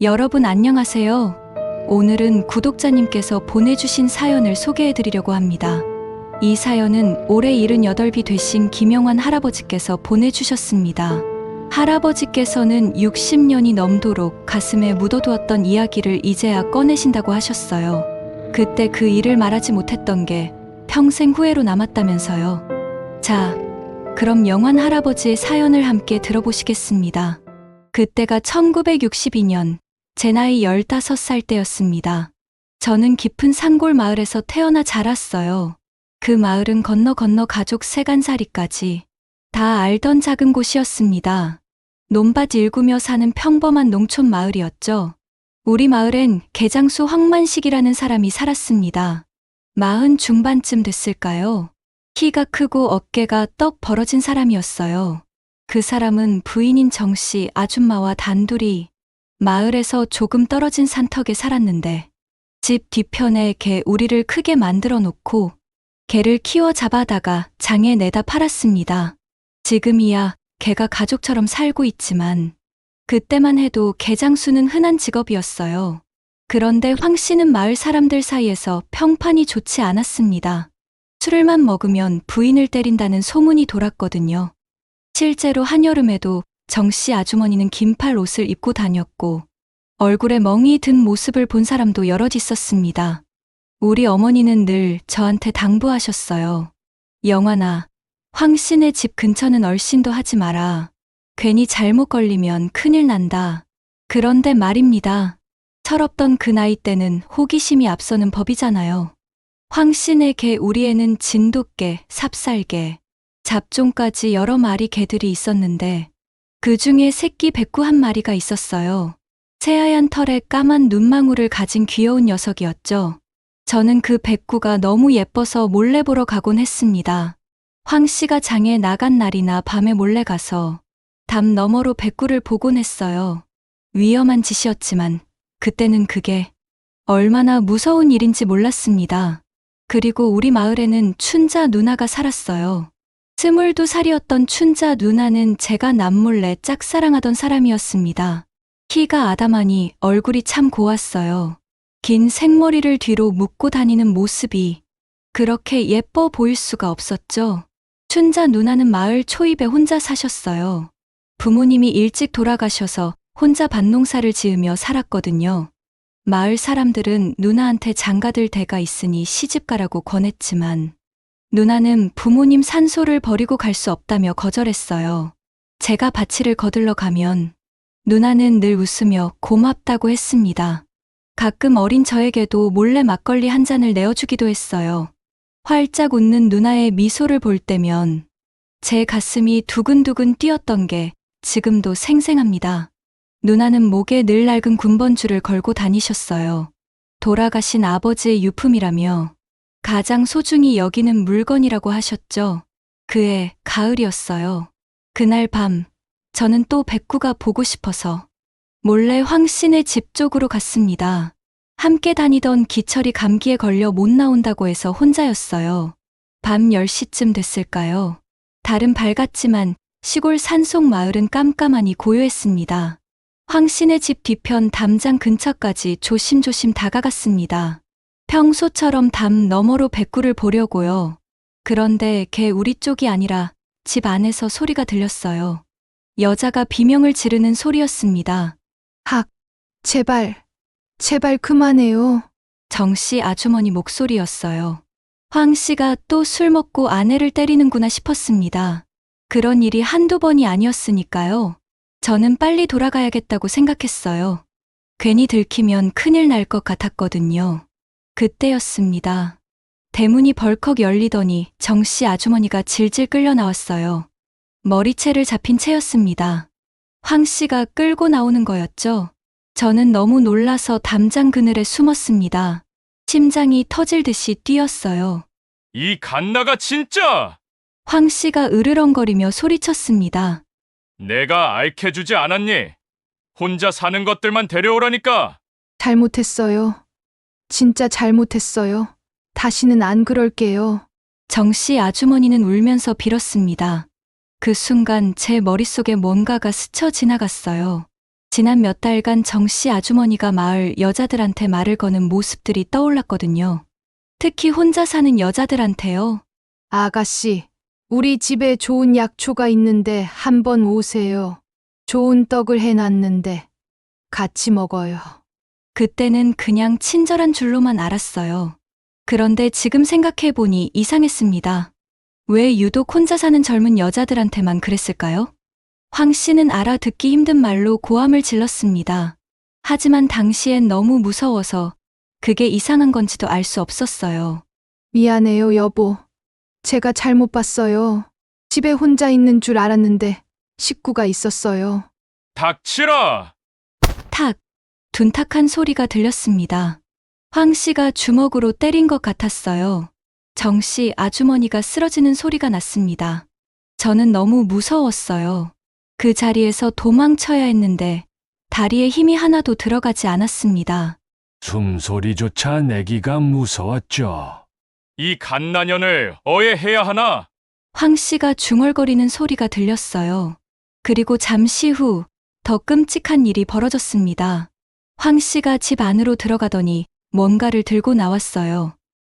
여러분 안녕하세요. 오늘은 구독자님께서 보내주신 사연을 소개해드리려고 합니다. 이 사연은 올해 78이 되신 김영환 할아버지께서 보내주셨습니다. 할아버지께서는 60년이 넘도록 가슴에 묻어두었던 이야기를 이제야 꺼내신다고 하셨어요. 그때 그 일을 말하지 못했던 게 평생 후회로 남았다면서요. 자, 그럼 영환 할아버지의 사연을 함께 들어보시겠습니다. 그때가 1962년, 제 나이 15살 때였습니다. 저는 깊은 산골 마을에서 태어나 자랐어요. 그 마을은 건너 가족 세간살이까지 다 알던 작은 곳이었습니다. 논밭 일구며 사는 평범한 농촌 마을이었죠. 우리 마을엔 개장수 황만식이라는 사람이 살았습니다. 40 중반쯤 됐을까요? 키가 크고 어깨가 떡 벌어진 사람이었어요. 그 사람은 부인인 정씨 아줌마와 단둘이 마을에서 조금 떨어진 산턱에 살았는데 집 뒤편에 개 우리를 크게 만들어 놓고 개를 키워 잡아다가 장에 내다 팔았습니다. 지금이야 개가 가족처럼 살고 있지만 그때만 해도 개장수는 흔한 직업이었어요. 그런데 황 씨는 마을 사람들 사이에서 평판이 좋지 않았습니다. 술을만 먹으면 부인을 때린다는 소문이 돌았거든요. 실제로 한여름에도 정씨 아주머니는 긴팔 옷을 입고 다녔고 얼굴에 멍이 든 모습을 본 사람도 여럿 있었습니다. 우리 어머니는 늘 저한테 당부하셨어요. 영환아, 황 씨네 집 근처는 얼씬도 하지 마라. 괜히 잘못 걸리면 큰일 난다. 그런데 말입니다. 철없던 그 나이 때는 호기심이 앞서는 법이잖아요. 황 씨네 개 우리에는 진돗개, 삽살개, 잡종까지 여러 마리 개들이 있었는데 그 중에 새끼 백구 한 마리가 있었어요. 새하얀 털에 까만 눈망울을 가진 귀여운 녀석이었죠. 저는 그 백구가 너무 예뻐서 몰래 보러 가곤 했습니다. 황 씨가 장에 나간 날이나 밤에 몰래 가서 담 너머로 백구를 보곤 했어요. 위험한 짓이었지만 그때는 그게 얼마나 무서운 일인지 몰랐습니다. 그리고 우리 마을에는 춘자 누나가 살았어요. 22살이었던 춘자 누나는 제가 남몰래 짝사랑하던 사람이었습니다. 키가 아담하니 얼굴이 참 고왔어요. 긴 생머리를 뒤로 묶고 다니는 모습이 그렇게 예뻐 보일 수가 없었죠. 춘자 누나는 마을 초입에 혼자 사셨어요. 부모님이 일찍 돌아가셔서 혼자 밭농사를 지으며 살았거든요. 마을 사람들은 누나한테 장가들 대가 있으니 시집가라고 권했지만 누나는 부모님 산소를 버리고 갈 수 없다며 거절했어요. 제가 밭일을 거들러 가면 누나는 늘 웃으며 고맙다고 했습니다. 가끔 어린 저에게도 몰래 막걸리 한 잔을 내어주기도 했어요. 활짝 웃는 누나의 미소를 볼 때면 제 가슴이 두근두근 뛰었던 게 지금도 생생합니다. 누나는 목에 늘 낡은 군번줄을 걸고 다니셨어요. 돌아가신 아버지의 유품이라며 가장 소중히 여기는 물건이라고 하셨죠. 그해 가을이었어요. 그날 밤 저는 또 백구가 보고 싶어서 몰래 황 씨네 집 쪽으로 갔습니다. 함께 다니던 기철이 감기에 걸려 못 나온다고 해서 혼자였어요. 밤 10시쯤 됐을까요? 달은 밝았지만 시골 산속 마을은 깜깜하니 고요했습니다. 황 씨네 집 뒤편 담장 근처까지 조심조심 다가갔습니다. 평소처럼 담 너머로 백구를 보려고요. 그런데 개 우리 쪽이 아니라 집 안에서 소리가 들렸어요. 여자가 비명을 지르는 소리였습니다. 학, 제발 그만해요. 정씨 아주머니 목소리였어요. 황 씨가 또 술 먹고 아내를 때리는구나 싶었습니다. 그런 일이 한두 번이 아니었으니까요. 저는 빨리 돌아가야겠다고 생각했어요. 괜히 들키면 큰일 날 것 같았거든요. 그때였습니다. 대문이 벌컥 열리더니 정씨 아주머니가 질질 끌려 나왔어요. 머리채를 잡힌 채였습니다. 황 씨가 끌고 나오는 거였죠. 저는 너무 놀라서 담장 그늘에 숨었습니다. 심장이 터질 듯이 뛰었어요. 이 갓나가 진짜! 황 씨가 으르렁거리며 소리쳤습니다. 내가 알켜주지 않았니? 혼자 사는 것들만 데려오라니까! 잘못했어요. 진짜 잘못했어요. 다시는 안 그럴게요. 정씨 아주머니는 울면서 빌었습니다. 그 순간 제 머릿속에 뭔가가 스쳐 지나갔어요. 지난 몇 달간 정씨 아주머니가 마을 여자들한테 말을 거는 모습들이 떠올랐거든요. 특히 혼자 사는 여자들한테요. 아가씨, 우리 집에 좋은 약초가 있는데 한번 오세요. 좋은 떡을 해놨는데 같이 먹어요. 그때는 그냥 친절한 줄로만 알았어요. 그런데 지금 생각해보니 이상했습니다. 왜 유독 혼자 사는 젊은 여자들한테만 그랬을까요? 황 씨는 알아듣기 힘든 말로 고함을 질렀습니다. 하지만 당시엔 너무 무서워서 그게 이상한 건지도 알 수 없었어요. 미안해요, 여보. 제가 잘못 봤어요. 집에 혼자 있는 줄 알았는데 식구가 있었어요. 닥치라! 탁! 둔탁한 소리가 들렸습니다. 황 씨가 주먹으로 때린 것 같았어요. 정 씨 아주머니가 쓰러지는 소리가 났습니다. 저는 너무 무서웠어요. 그 자리에서 도망쳐야 했는데 다리에 힘이 하나도 들어가지 않았습니다. 숨소리조차 내기가 무서웠죠. 이 갓난년을 어해해야 하나? 황 씨가 중얼거리는 소리가 들렸어요. 그리고 잠시 후 더 끔찍한 일이 벌어졌습니다. 황 씨가 집 안으로 들어가더니 뭔가를 들고 나왔어요.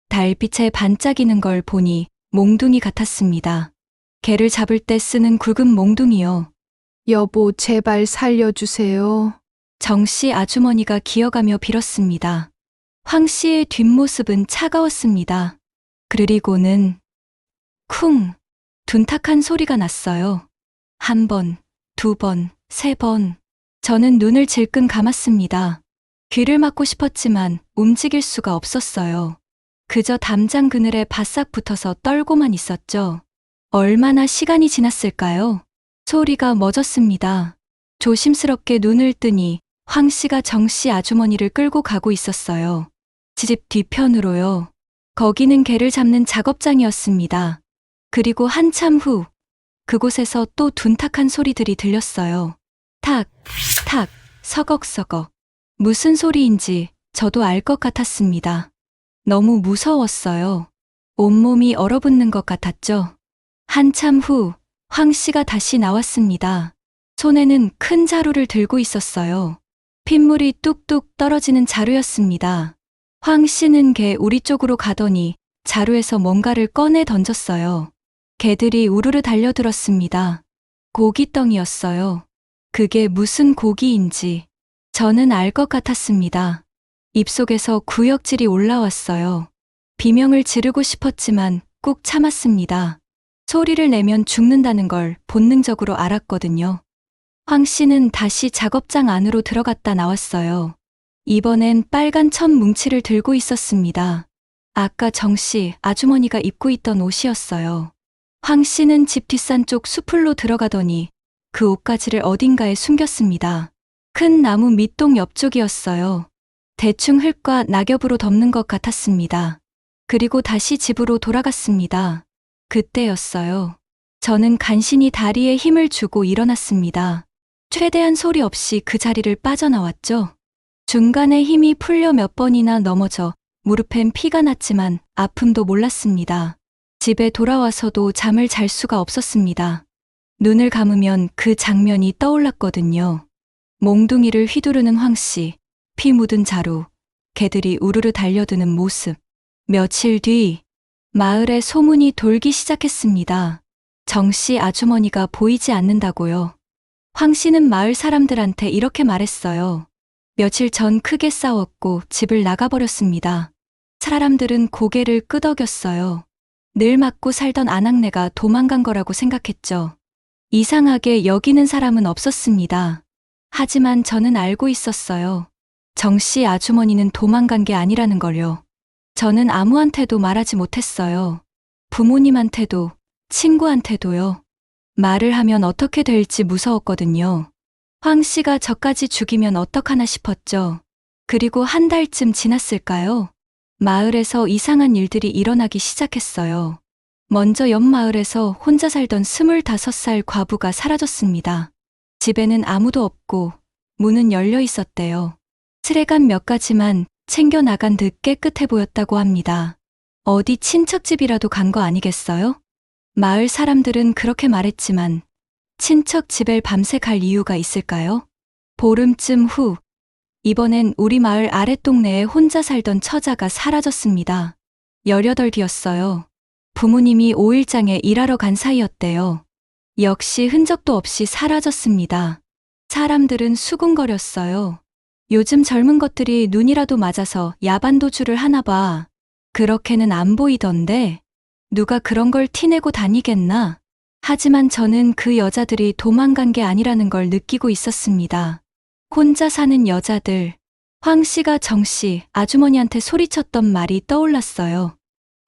달빛에 반짝이는 걸 보니 몽둥이 같았습니다. 개를 잡을 때 쓰는 굵은 몽둥이요. 여보, 제발 살려주세요. 정 씨 아주머니가 기어가며 빌었습니다. 황 씨의 뒷모습은 차가웠습니다. 그리고는 쿵! 둔탁한 소리가 났어요. 한 번, 두 번, 세 번. 저는 눈을 질끈 감았습니다. 귀를 막고 싶었지만 움직일 수가 없었어요. 그저 담장 그늘에 바싹 붙어서 떨고만 있었죠. 얼마나 시간이 지났을까요? 소리가 멎었습니다. 조심스럽게 눈을 뜨니 황 씨가 정 씨 아주머니를 끌고 가고 있었어요. 집 뒤편으로요. 거기는 개를 잡는 작업장이었습니다. 그리고 한참 후 그곳에서 또 둔탁한 소리들이 들렸어요. 탁, 탁, 서걱서걱. 무슨 소리인지 저도 알 것 같았습니다. 너무 무서웠어요. 온몸이 얼어붙는 것 같았죠. 한참 후 황 씨가 다시 나왔습니다. 손에는 큰 자루를 들고 있었어요. 핏물이 뚝뚝 떨어지는 자루였습니다. 황 씨는 개 우리 쪽으로 가더니 자루에서 뭔가를 꺼내 던졌어요. 개들이 우르르 달려들었습니다. 고깃덩이였어요. 그게 무슨 고기인지 저는 알 것 같았습니다. 입속에서 구역질이 올라왔어요. 비명을 지르고 싶었지만 꾹 참았습니다. 소리를 내면 죽는다는 걸 본능적으로 알았거든요. 황 씨는 다시 작업장 안으로 들어갔다 나왔어요. 이번엔 빨간 천 뭉치를 들고 있었습니다. 아까 정 씨 아주머니가 입고 있던 옷이었어요. 황 씨는 집 뒷산 쪽 수풀로 들어가더니 그 옷가지를 어딘가에 숨겼습니다. 큰 나무 밑동 옆쪽이었어요. 대충 흙과 낙엽으로 덮는 것 같았습니다. 그리고 다시 집으로 돌아갔습니다. 그때였어요. 저는 간신히 다리에 힘을 주고 일어났습니다. 최대한 소리 없이 그 자리를 빠져나왔죠. 중간에 힘이 풀려 몇 번이나 넘어져 무릎엔 피가 났지만 아픔도 몰랐습니다. 집에 돌아와서도 잠을 잘 수가 없었습니다. 눈을 감으면 그 장면이 떠올랐거든요. 몽둥이를 휘두르는 황 씨, 피 묻은 자루, 개들이 우르르 달려드는 모습. 며칠 뒤 마을에 소문이 돌기 시작했습니다. 정 씨 아주머니가 보이지 않는다고요. 황 씨는 마을 사람들한테 이렇게 말했어요. 며칠 전 크게 싸웠고 집을 나가버렸습니다. 사람들은 고개를 끄덕였어요. 늘 맞고 살던 아낙네가 도망간 거라고 생각했죠. 이상하게 여기는 사람은 없었습니다. 하지만 저는 알고 있었어요. 정 씨 아주머니는 도망간 게 아니라는 걸요. 저는 아무한테도 말하지 못했어요. 부모님한테도, 친구한테도요. 말을 하면 어떻게 될지 무서웠거든요. 황 씨가 저까지 죽이면 어떡하나 싶었죠. 그리고 한 달쯤 지났을까요? 마을에서 이상한 일들이 일어나기 시작했어요. 먼저 옆 마을에서 혼자 살던 25살 과부가 사라졌습니다. 집에는 아무도 없고 문은 열려 있었대요. 쓰레간 몇 가지만 챙겨 나간 듯 깨끗해 보였다고 합니다. 어디 친척집이라도 간 거 아니겠어요? 마을 사람들은 그렇게 말했지만 친척 집에 밤새 갈 이유가 있을까요? 보름쯤 후, 이번엔 우리 마을 아랫동네에 혼자 살던 처자가 사라졌습니다. 18이었어요. 부모님이 5일장에 일하러 간 사이였대요. 역시 흔적도 없이 사라졌습니다. 사람들은 수군거렸어요. 요즘 젊은 것들이 눈이라도 맞아서 야반도주를 하나 봐. 그렇게는 안 보이던데 누가 그런 걸 티내고 다니겠나? 하지만 저는 그 여자들이 도망간 게 아니라는 걸 느끼고 있었습니다. 혼자 사는 여자들. 황 씨가 정 씨 아주머니한테 소리쳤던 말이 떠올랐어요.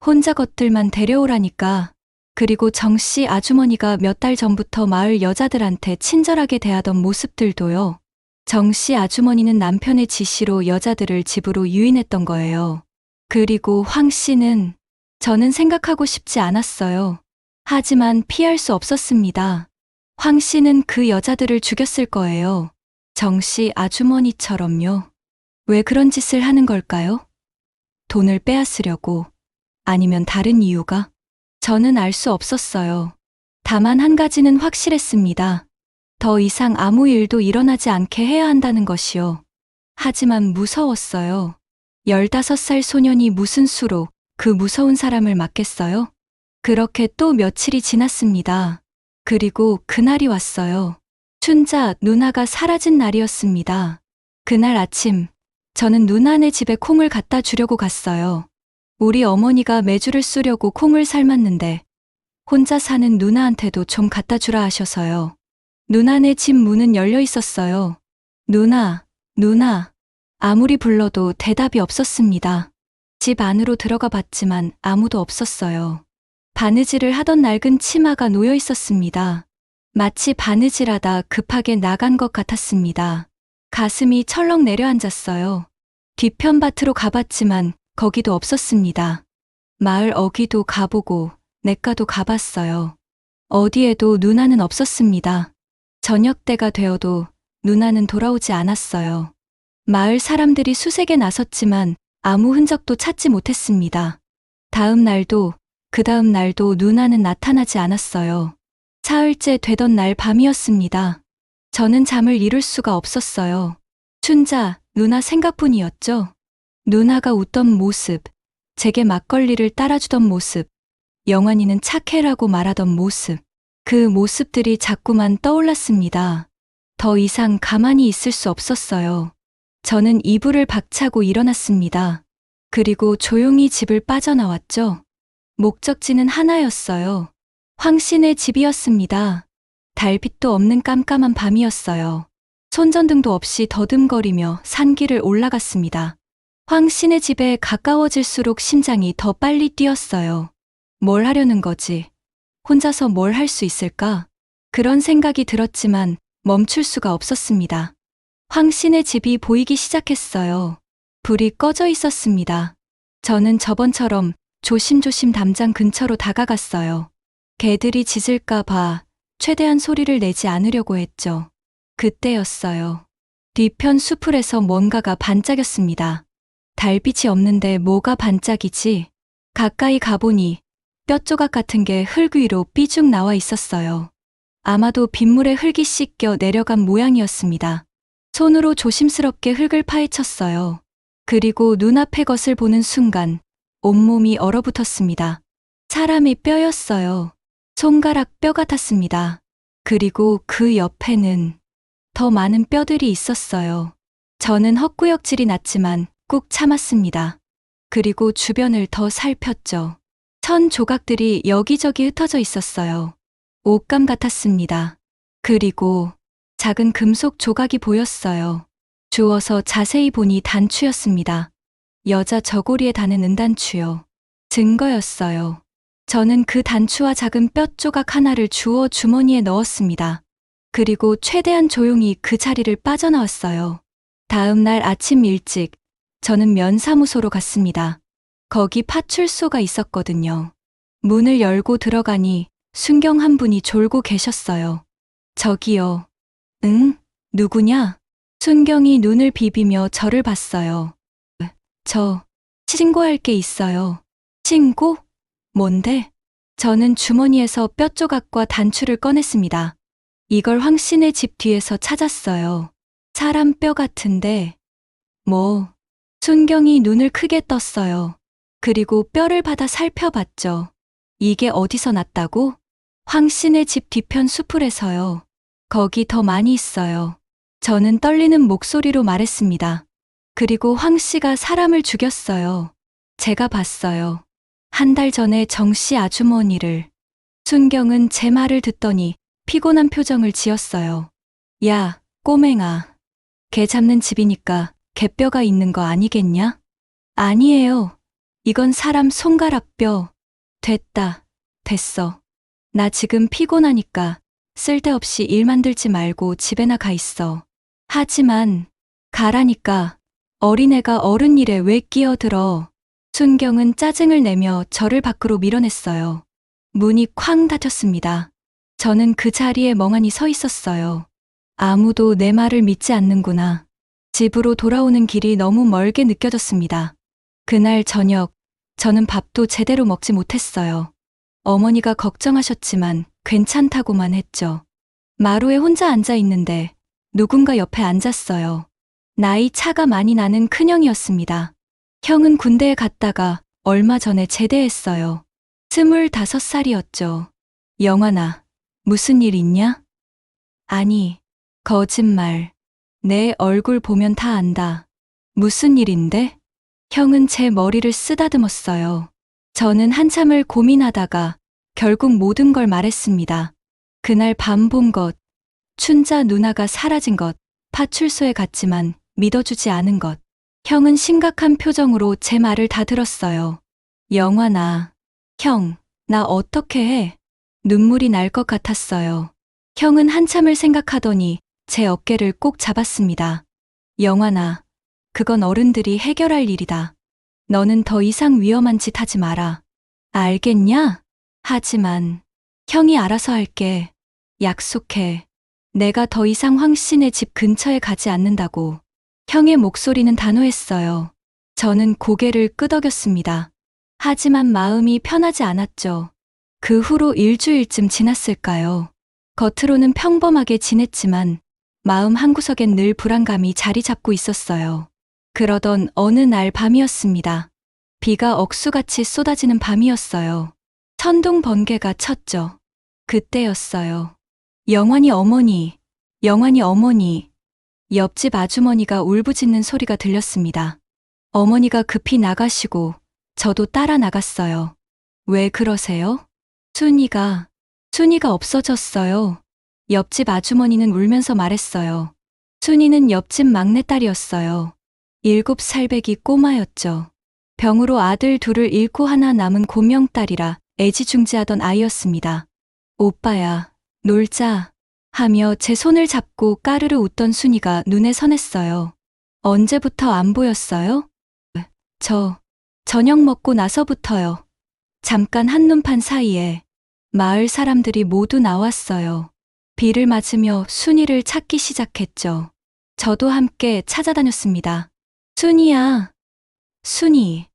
혼자 것들만 데려오라니까. 그리고 정 씨 아주머니가 몇 달 전부터 마을 여자들한테 친절하게 대하던 모습들도요. 정 씨 아주머니는 남편의 지시로 여자들을 집으로 유인했던 거예요. 그리고 황 씨는 저는 생각하고 싶지 않았어요. 하지만 피할 수 없었습니다. 황 씨는 그 여자들을 죽였을 거예요. 정 씨 아주머니처럼요. 왜 그런 짓을 하는 걸까요? 돈을 빼앗으려고? 아니면 다른 이유가? 저는 알 수 없었어요. 다만 한 가지는 확실했습니다. 더 이상 아무 일도 일어나지 않게 해야 한다는 것이요. 하지만 무서웠어요. 15살 소년이 무슨 수로 그 무서운 사람을 맡겠어요? 그렇게 또 며칠이 지났습니다. 그리고 그날이 왔어요. 춘자 누나가 사라진 날이었습니다. 그날 아침, 저는 누나네 집에 콩을 갖다 주려고 갔어요. 우리 어머니가 메주를 쑤려고 콩을 삶았는데 혼자 사는 누나한테도 좀 갖다 주라 하셔서요. 누나네 집 문은 열려 있었어요. 누나, 누나. 아무리 불러도 대답이 없었습니다. 집 안으로 들어가 봤지만 아무도 없었어요. 바느질을 하던 낡은 치마가 놓여 있었습니다. 마치 바느질하다 급하게 나간 것 같았습니다. 가슴이 철렁 내려앉았어요. 뒤편 밭으로 가봤지만 거기도 없었습니다. 마을 어귀도 가보고 냇가도 가봤어요. 어디에도 누나는 없었습니다. 저녁 때가 되어도 누나는 돌아오지 않았어요. 마을 사람들이 수색에 나섰지만 아무 흔적도 찾지 못했습니다. 다음 날도 그 다음 날도 누나는 나타나지 않았어요. 사흘째 되던 날 밤이었습니다. 저는 잠을 이룰 수가 없었어요. 춘자, 누나 생각뿐이었죠. 누나가 웃던 모습, 제게 막걸리를 따라주던 모습, 영환이는 착해라고 말하던 모습, 그 모습들이 자꾸만 떠올랐습니다. 더 이상 가만히 있을 수 없었어요. 저는 이불을 박차고 일어났습니다. 그리고 조용히 집을 빠져나왔죠. 목적지는 하나였어요. 황 씨네 집이었습니다. 달빛도 없는 깜깜한 밤이었어요. 손전등도 없이 더듬거리며 산길을 올라갔습니다. 황 씨네 집에 가까워질수록 심장이 더 빨리 뛰었어요. 뭘 하려는 거지? 혼자서 뭘 할 수 있을까? 그런 생각이 들었지만 멈출 수가 없었습니다. 황 씨네 집이 보이기 시작했어요. 불이 꺼져 있었습니다. 저는 저번처럼 조심조심 담장 근처로 다가갔어요. 개들이 짖을까 봐 최대한 소리를 내지 않으려고 했죠. 그때였어요. 뒤편 수풀에서 뭔가가 반짝였습니다. 달빛이 없는데 뭐가 반짝이지? 가까이 가보니 뼈조각 같은 게 흙 위로 삐죽 나와 있었어요. 아마도 빗물에 흙이 씻겨 내려간 모양이었습니다. 손으로 조심스럽게 흙을 파헤쳤어요. 그리고 눈앞의 것을 보는 순간 온몸이 얼어붙었습니다. 사람의 뼈였어요. 손가락 뼈 같았습니다. 그리고 그 옆에는 더 많은 뼈들이 있었어요. 저는 헛구역질이 났지만 꾹 참았습니다. 그리고 주변을 더 살폈죠. 천 조각들이 여기저기 흩어져 있었어요. 옷감 같았습니다. 그리고 작은 금속 조각이 보였어요. 주워서 자세히 보니 단추였습니다. 여자 저고리에 다는 은단추요. 증거였어요. 저는 그 단추와 작은 뼈 조각 하나를 주워 주머니에 넣었습니다. 그리고 최대한 조용히 그 자리를 빠져나왔어요. 다음 날 아침 일찍 저는 면사무소로 갔습니다. 거기 파출소가 있었거든요. 문을 열고 들어가니 순경 한 분이 졸고 계셨어요. 저기요. 응? 누구냐? 순경이 눈을 비비며 저를 봤어요. 저 신고할 게 있어요. 신고? 뭔데? 저는 주머니에서 뼈 조각과 단추를 꺼냈습니다. 이걸 황 씨네 집 뒤에서 찾았어요. 사람 뼈 같은데, 뭐, 순경이 눈을 크게 떴어요. 그리고 뼈를 받아 살펴봤죠. 이게 어디서 났다고? 황 씨네 집 뒤편 수풀에서요. 거기 더 많이 있어요. 저는 떨리는 목소리로 말했습니다. 그리고 황 씨가 사람을 죽였어요. 제가 봤어요. 한 달 전에 정 씨 아주머니를. 순경은 제 말을 듣더니 피곤한 표정을 지었어요. 야, 꼬맹아. 개 잡는 집이니까 개뼈가 있는 거 아니겠냐? 아니에요. 이건 사람 손가락뼈. 됐다. 됐어. 나 지금 피곤하니까 쓸데없이 일 만들지 말고 집에나 가 있어. 하지만 가라니까 어린애가 어른 일에 왜 끼어들어. 순경은 짜증을 내며 저를 밖으로 밀어냈어요. 문이 쾅 닫혔습니다. 저는 그 자리에 멍하니 서 있었어요. 아무도 내 말을 믿지 않는구나. 집으로 돌아오는 길이 너무 멀게 느껴졌습니다. 그날 저녁, 저는 밥도 제대로 먹지 못했어요. 어머니가 걱정하셨지만 괜찮다고만 했죠. 마루에 혼자 앉아 있는데 누군가 옆에 앉았어요. 나이 차가 많이 나는 큰형이었습니다. 형은 군대에 갔다가 얼마 전에 제대했어요. 25살이었죠. 영환아, 무슨 일 있냐? 아니, 거짓말. 내 얼굴 보면 다 안다. 무슨 일인데? 형은 제 머리를 쓰다듬었어요. 저는 한참을 고민하다가 결국 모든 걸 말했습니다. 그날 밤 본 것, 춘자 누나가 사라진 것, 파출소에 갔지만 믿어주지 않은 것. 형은 심각한 표정으로 제 말을 다 들었어요. 영환아, 형, 나 어떻게 해? 눈물이 날 것 같았어요. 형은 한참을 생각하더니 제 어깨를 꼭 잡았습니다. 영환아, 그건 어른들이 해결할 일이다. 너는 더 이상 위험한 짓 하지 마라. 알겠냐? 하지만 형이 알아서 할게. 약속해. 내가 더 이상 황 씨네 집 근처에 가지 않는다고. 형의 목소리는 단호했어요. 저는 고개를 끄덕였습니다. 하지만 마음이 편하지 않았죠. 그 후로 일주일쯤 지났을까요? 겉으로는 평범하게 지냈지만 마음 한구석엔 늘 불안감이 자리 잡고 있었어요. 그러던 어느 날 밤이었습니다. 비가 억수같이 쏟아지는 밤이었어요. 천둥 번개가 쳤죠. 그때였어요. 영환이 어머니, 영환이 어머니. 옆집 아주머니가 울부짖는 소리가 들렸습니다. 어머니가 급히 나가시고 저도 따라 나갔어요. 왜 그러세요? 순이가 없어졌어요. 옆집 아주머니는 울면서 말했어요. 순이는 옆집 막내딸이었어요. 7살배기 꼬마였죠. 병으로 아들 둘을 잃고 하나 남은 고명딸이라 애지중지하던 아이였습니다. 오빠야, 놀자 하며 제 손을 잡고 까르르 웃던 순이가 눈에 선했어요. 언제부터 안 보였어요? 저녁 먹고 나서부터요. 잠깐 한눈판 사이에 마을 사람들이 모두 나왔어요. 비를 맞으며 순이를 찾기 시작했죠. 저도 함께 찾아다녔습니다. 순이야, 순이.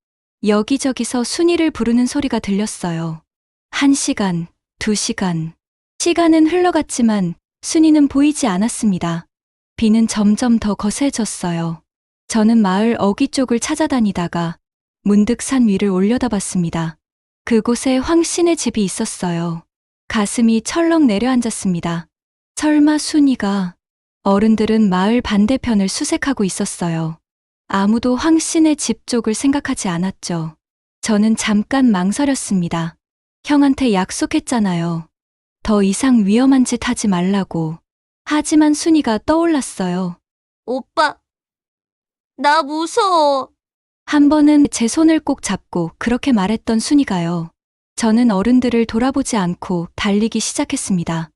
여기저기서 순이를 부르는 소리가 들렸어요. 1시간, 2시간. 시간은 흘러갔지만 순이는 보이지 않았습니다. 비는 점점 더 거세졌어요. 저는 마을 어귀 쪽을 찾아다니다가 문득 산 위를 올려다봤습니다. 그곳에 황 씨네 집이 있었어요. 가슴이 철렁 내려앉았습니다. 설마 순이가. 어른들은 마을 반대편을 수색하고 있었어요. 아무도 황 씨네 집 쪽을 생각하지 않았죠. 저는 잠깐 망설였습니다. 형한테 약속했잖아요. 더 이상 위험한 짓 하지 말라고. 하지만 순이가 떠올랐어요. 오빠, 나 무서워. 한 번은 제 손을 꼭 잡고 그렇게 말했던 순이가요. 저는 어른들을 돌아보지 않고 달리기 시작했습니다.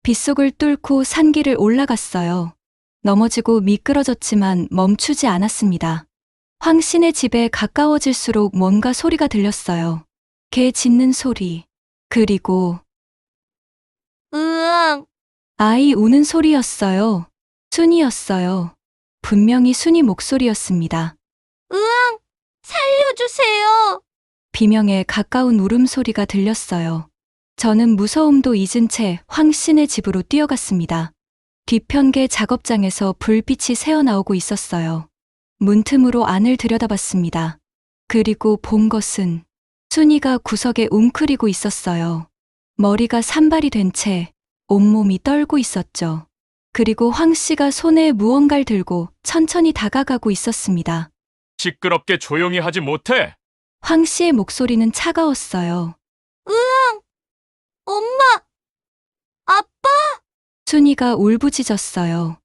빗속을 뚫고 산길을 올라갔어요. 넘어지고 미끄러졌지만 멈추지 않았습니다. 황 씨네 집에 가까워질수록 뭔가 소리가 들렸어요. 개 짖는 소리. 그리고 으앙, 아이 우는 소리였어요. 순이였어요. 분명히 순이 목소리였습니다. 으앙, 살려주세요. 비명에 가까운 울음소리가 들렸어요. 저는 무서움도 잊은 채 황 씨네 집으로 뛰어갔습니다. 뒤편계 작업장에서 불빛이 새어나오고 있었어요. 문틈으로 안을 들여다봤습니다. 그리고 본 것은 순이가 구석에 웅크리고 있었어요. 머리가 산발이 된 채 온몸이 떨고 있었죠. 그리고 황 씨가 손에 무언가를 들고 천천히 다가가고 있었습니다. 시끄럽게 조용히 하지 못해. 황 씨의 목소리는 차가웠어요. 엄마! 아빠! 순이가 울부짖었어요.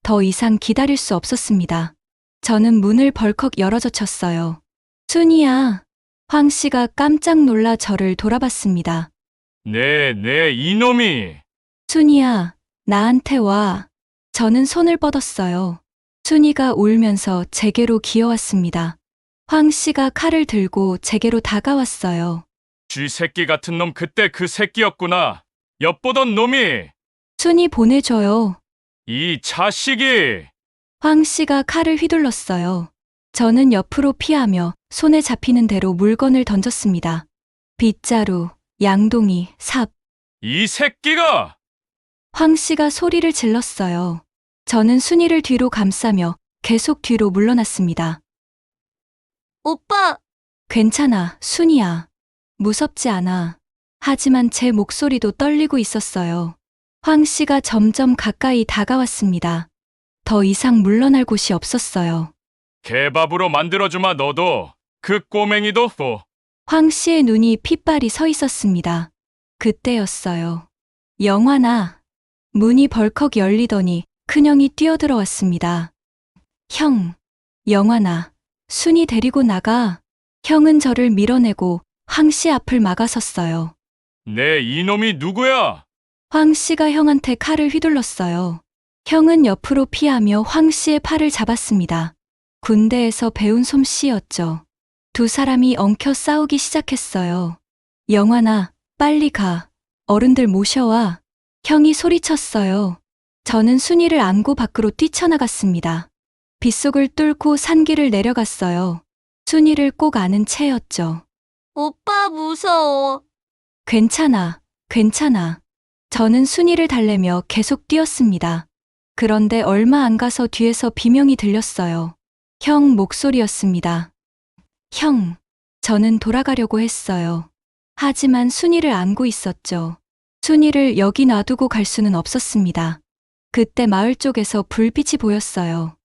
더 이상 기다릴 수 없었습니다. 저는 문을 벌컥 열어젖혔어요. 순이야. 황 씨가 깜짝 놀라 저를 돌아봤습니다. 네, 이놈이. 순이야, 나한테 와. 저는 손을 뻗었어요. 순이가 울면서 제게로 기어왔습니다. 황 씨가 칼을 들고 제게로 다가왔어요. 쥐새끼 같은 놈 그때 그 새끼였구나. 엿보던 놈이. 순이 보내줘요. 이 자식이. 황 씨가 칼을 휘둘렀어요. 저는 옆으로 피하며 손에 잡히는 대로 물건을 던졌습니다. 빗자루, 양동이, 삽. 이 새끼가. 황 씨가 소리를 질렀어요. 저는 순이를 뒤로 감싸며 계속 뒤로 물러났습니다. 오빠! 괜찮아, 순이야. 무섭지 않아. 하지만 제 목소리도 떨리고 있었어요. 황 씨가 점점 가까이 다가왔습니다. 더 이상 물러날 곳이 없었어요. 개밥으로 만들어주마 너도. 그 꼬맹이도 뭐. 황 씨의 눈이 핏발이 서 있었습니다. 그때였어요. 영환아. 문이 벌컥 열리더니 큰형이 뛰어들어왔습니다. 형, 영환아, 순이 데리고 나가. 형은 저를 밀어내고 황 씨 앞을 막아섰어요. 네, 이놈이 누구야? 황 씨가 형한테 칼을 휘둘렀어요. 형은 옆으로 피하며 황 씨의 팔을 잡았습니다. 군대에서 배운 솜씨였죠. 두 사람이 엉켜 싸우기 시작했어요. 영환아, 빨리 가. 어른들 모셔와. 형이 소리쳤어요. 저는 순이를 안고 밖으로 뛰쳐나갔습니다. 빗속을 뚫고 산길을 내려갔어요. 순이를 꼭 안은 채였죠. 오빠 무서워. 괜찮아, 괜찮아. 저는 순이를 달래며 계속 뛰었습니다. 그런데 얼마 안 가서 뒤에서 비명이 들렸어요. 형 목소리였습니다. 형, 저는 돌아가려고 했어요. 하지만 순이를 안고 있었죠. 순이를 여기 놔두고 갈 수는 없었습니다. 그때 마을 쪽에서 불빛이 보였어요.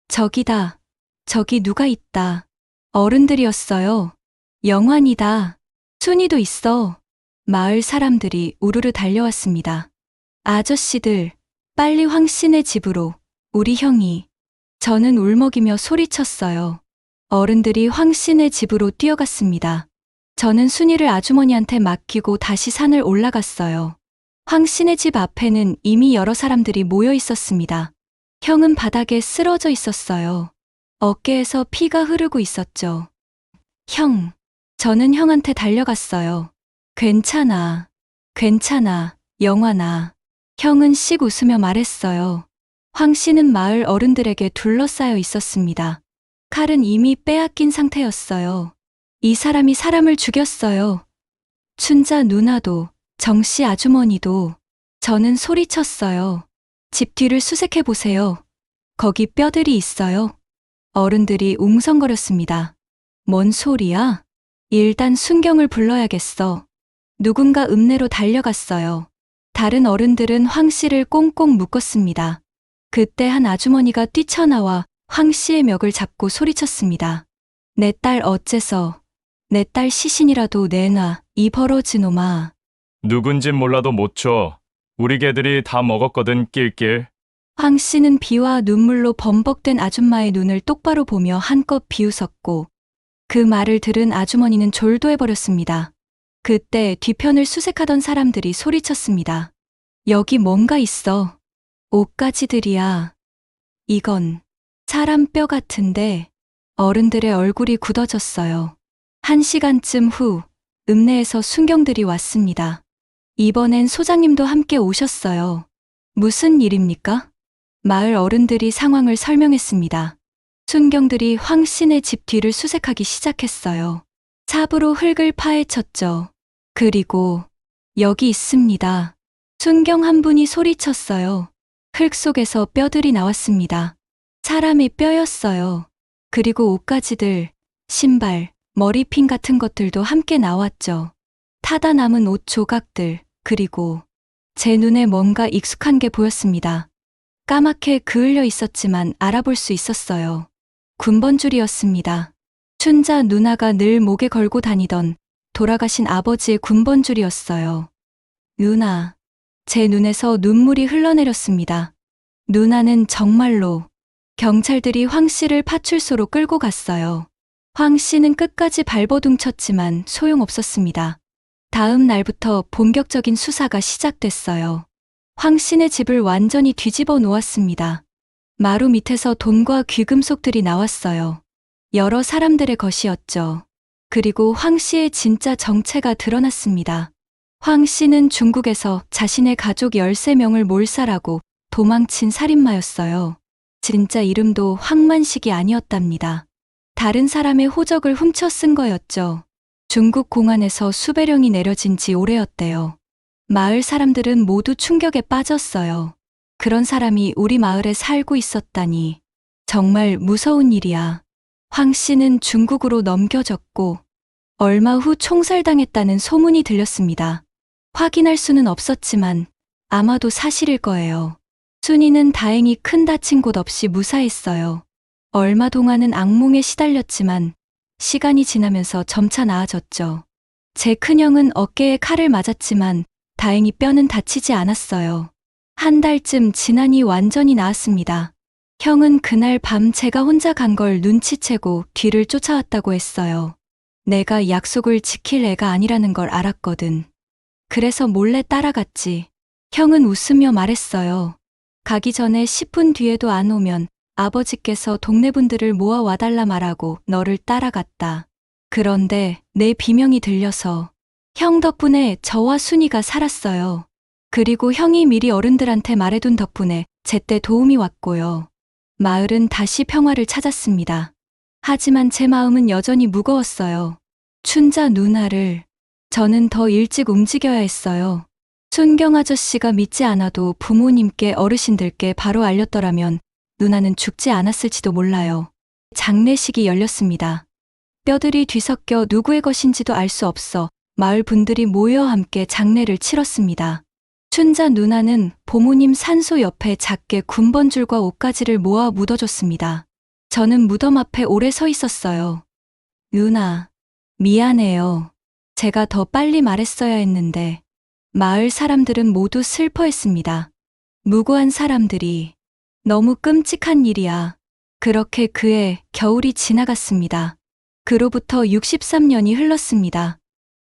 저기다. 저기 누가 있다. 어른들이었어요. 영환이다. 순이도 있어. 마을 사람들이 우르르 달려왔습니다. 아저씨들, 빨리 황 씨네 집으로. 우리 형이. 저는 울먹이며 소리쳤어요. 어른들이 황 씨네 집으로 뛰어갔습니다. 저는 순이를 아주머니한테 맡기고 다시 산을 올라갔어요. 황 씨네 집 앞에는 이미 여러 사람들이 모여 있었습니다. 형은 바닥에 쓰러져 있었어요. 어깨에서 피가 흐르고 있었죠. 형, 저는 형한테 달려갔어요. 괜찮아, 괜찮아, 영환아. 형은 씩 웃으며 말했어요. 황 씨는 마을 어른들에게 둘러싸여 있었습니다. 칼은 이미 빼앗긴 상태였어요. 이 사람이 사람을 죽였어요. 춘자 누나도, 정씨 아주머니도. 저는 소리쳤어요. 집 뒤를 수색해 보세요. 거기 뼈들이 있어요. 어른들이 웅성거렸습니다. 뭔 소리야? 일단 순경을 불러야겠어. 누군가 읍내로 달려갔어요. 다른 어른들은 황 씨를 꽁꽁 묶었습니다. 그때 한 아주머니가 뛰쳐나와 황 씨의 멱을 잡고 소리쳤습니다. 내 딸 어째서, 내 딸 시신이라도 내놔, 이 버러지 놈아. 누군진 몰라도 못 줘. 우리 개들이 다 먹었거든 낄낄. 황 씨는 비와 눈물로 범벅된 아줌마의 눈을 똑바로 보며 한껏 비웃었고 그 말을 들은 아주머니는 졸도해버렸습니다. 그때 뒤편을 수색하던 사람들이 소리쳤습니다. 여기 뭔가 있어. 옷가지들이야. 이건 사람 뼈 같은데. 어른들의 얼굴이 굳어졌어요. 1시간쯤 후 읍내에서 순경들이 왔습니다. 이번엔 소장님도 함께 오셨어요. 무슨 일입니까? 마을 어른들이 상황을 설명했습니다. 순경들이 황 씨네 집 뒤를 수색하기 시작했어요. 삽으로 흙을 파헤쳤죠. 그리고 여기 있습니다. 순경 한 분이 소리쳤어요. 흙 속에서 뼈들이 나왔습니다. 사람의 뼈였어요. 그리고 옷가지들, 신발, 머리핀 같은 것들도 함께 나왔죠. 타다 남은 옷 조각들, 그리고 제 눈에 뭔가 익숙한 게 보였습니다. 까맣게 그을려 있었지만 알아볼 수 있었어요. 군번줄이었습니다. 춘자 누나가 늘 목에 걸고 다니던 돌아가신 아버지의 군번줄이었어요. 누나. 제 눈에서 눈물이 흘러내렸습니다. 누나는 정말로 경찰들이 황 씨를 파출소로 끌고 갔어요. 황 씨는 끝까지 발버둥쳤지만 소용없었습니다. 다음 날부터 본격적인 수사가 시작됐어요. 황 씨네 집을 완전히 뒤집어 놓았습니다. 마루 밑에서 돈과 귀금속들이 나왔어요. 여러 사람들의 것이었죠. 그리고 황 씨의 진짜 정체가 드러났습니다. 황 씨는 중국에서 자신의 가족 13명을 몰살하고 도망친 살인마였어요. 진짜 이름도 황만식이 아니었답니다. 다른 사람의 호적을 훔쳐 쓴 거였죠. 중국 공안에서 수배령이 내려진 지 오래였대요. 마을 사람들은 모두 충격에 빠졌어요. 그런 사람이 우리 마을에 살고 있었다니. 정말 무서운 일이야. 황 씨는 중국으로 넘겨졌고 얼마 후 총살당했다는 소문이 들렸습니다. 확인할 수는 없었지만 아마도 사실일 거예요. 순이는 다행히 큰 다친 곳 없이 무사했어요. 얼마 동안은 악몽에 시달렸지만 시간이 지나면서 점차 나아졌죠. 제 큰형은 어깨에 칼을 맞았지만 다행히 뼈는 다치지 않았어요. 한 달쯤 지나니 완전히 나았습니다. 형은 그날 밤 제가 혼자 간 걸 눈치채고 뒤를 쫓아왔다고 했어요. 내가 약속을 지킬 애가 아니라는 걸 알았거든. 그래서 몰래 따라갔지. 형은 웃으며 말했어요. 가기 전에 10분 뒤에도 안 오면 아버지께서 동네 분들을 모아 와달라 말하고 너를 따라갔다. 그런데 내 비명이 들려서 형 덕분에 저와 순이가 살았어요. 그리고 형이 미리 어른들한테 말해둔 덕분에 제때 도움이 왔고요. 마을은 다시 평화를 찾았습니다. 하지만 제 마음은 여전히 무거웠어요. 춘자 누나를 저는 더 일찍 움직여야 했어요. 순경 아저씨가 믿지 않아도 부모님께 어르신들께 바로 알렸더라면 누나는 죽지 않았을지도 몰라요. 장례식이 열렸습니다. 뼈들이 뒤섞여 누구의 것인지도 알 수 없어 마을 분들이 모여 함께 장례를 치렀습니다. 춘자 누나는 부모님 산소 옆에 작게 군번줄과 옷가지를 모아 묻어줬습니다. 저는 무덤 앞에 오래 서 있었어요. 누나, 미안해요. 제가 더 빨리 말했어야 했는데 마을 사람들은 모두 슬퍼했습니다. 무고한 사람들이 너무 끔찍한 일이야. 그렇게 그해 겨울이 지나갔습니다. 그로부터 63년이 흘렀습니다.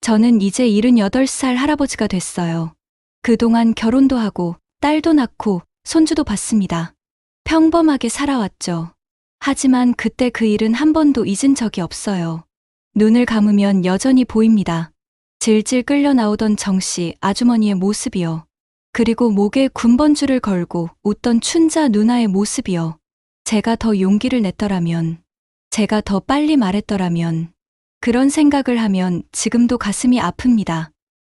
저는 이제 78살 할아버지가 됐어요. 그동안 결혼도 하고 딸도 낳고 손주도 봤습니다. 평범하게 살아왔죠. 하지만 그때 그 일은 한 번도 잊은 적이 없어요. 눈을 감으면 여전히 보입니다. 질질 끌려 나오던 정씨 아주머니의 모습이요. 그리고 목에 군번줄을 걸고 웃던 춘자 누나의 모습이요. 제가 더 용기를 냈더라면, 제가 더 빨리 말했더라면, 그런 생각을 하면 지금도 가슴이 아픕니다.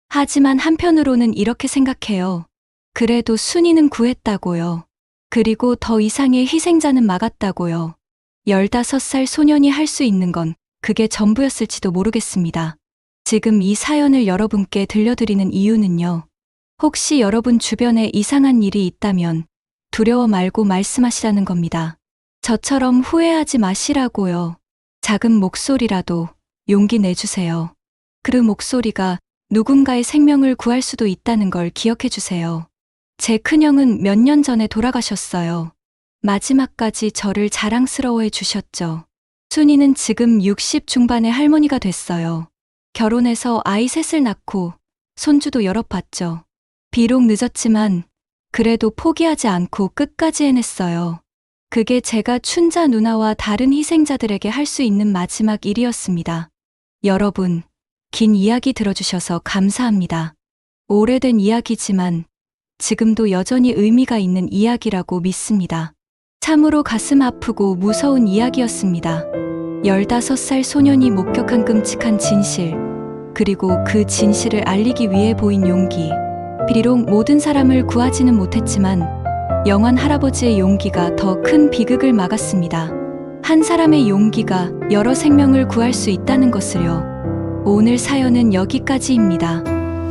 하지만 한편으로는 이렇게 생각해요. 그래도 순이는 구했다고요. 그리고 더 이상의 희생자는 막았다고요. 15살 소년이 할 수 있는 건 그게 전부였을지도 모르겠습니다. 지금 이 사연을 여러분께 들려드리는 이유는요. 혹시 여러분 주변에 이상한 일이 있다면 두려워 말고 말씀하시라는 겁니다. 저처럼 후회하지 마시라고요. 작은 목소리라도 용기 내주세요. 그 목소리가 누군가의 생명을 구할 수도 있다는 걸 기억해 주세요. 제 큰형은 몇 년 전에 돌아가셨어요. 마지막까지 저를 자랑스러워해 주셨죠. 순이는 지금 60 중반의 할머니가 됐어요. 결혼해서 아이 셋을 낳고 손주도 여럿 봤죠. 비록 늦었지만 그래도 포기하지 않고 끝까지 해냈어요. 그게 제가 춘자 누나와 다른 희생자들에게 할 수 있는 마지막 일이었습니다. 여러분, 긴 이야기 들어주셔서 감사합니다. 오래된 이야기지만 지금도 여전히 의미가 있는 이야기라고 믿습니다. 참으로 가슴 아프고 무서운 이야기였습니다. 15살 소년이 목격한 끔찍한 진실, 그리고 그 진실을 알리기 위해 보인 용기. 비록 모든 사람을 구하지는 못했지만 영환 할아버지의 용기가 더 큰 비극을 막았습니다. 한 사람의 용기가 여러 생명을 구할 수 있다는 것을요. 오늘 사연은 여기까지입니다.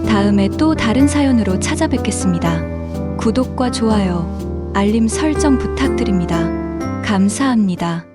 다음에 또 다른 사연으로 찾아뵙겠습니다. 구독과 좋아요, 알림 설정 부탁드립니다. 감사합니다.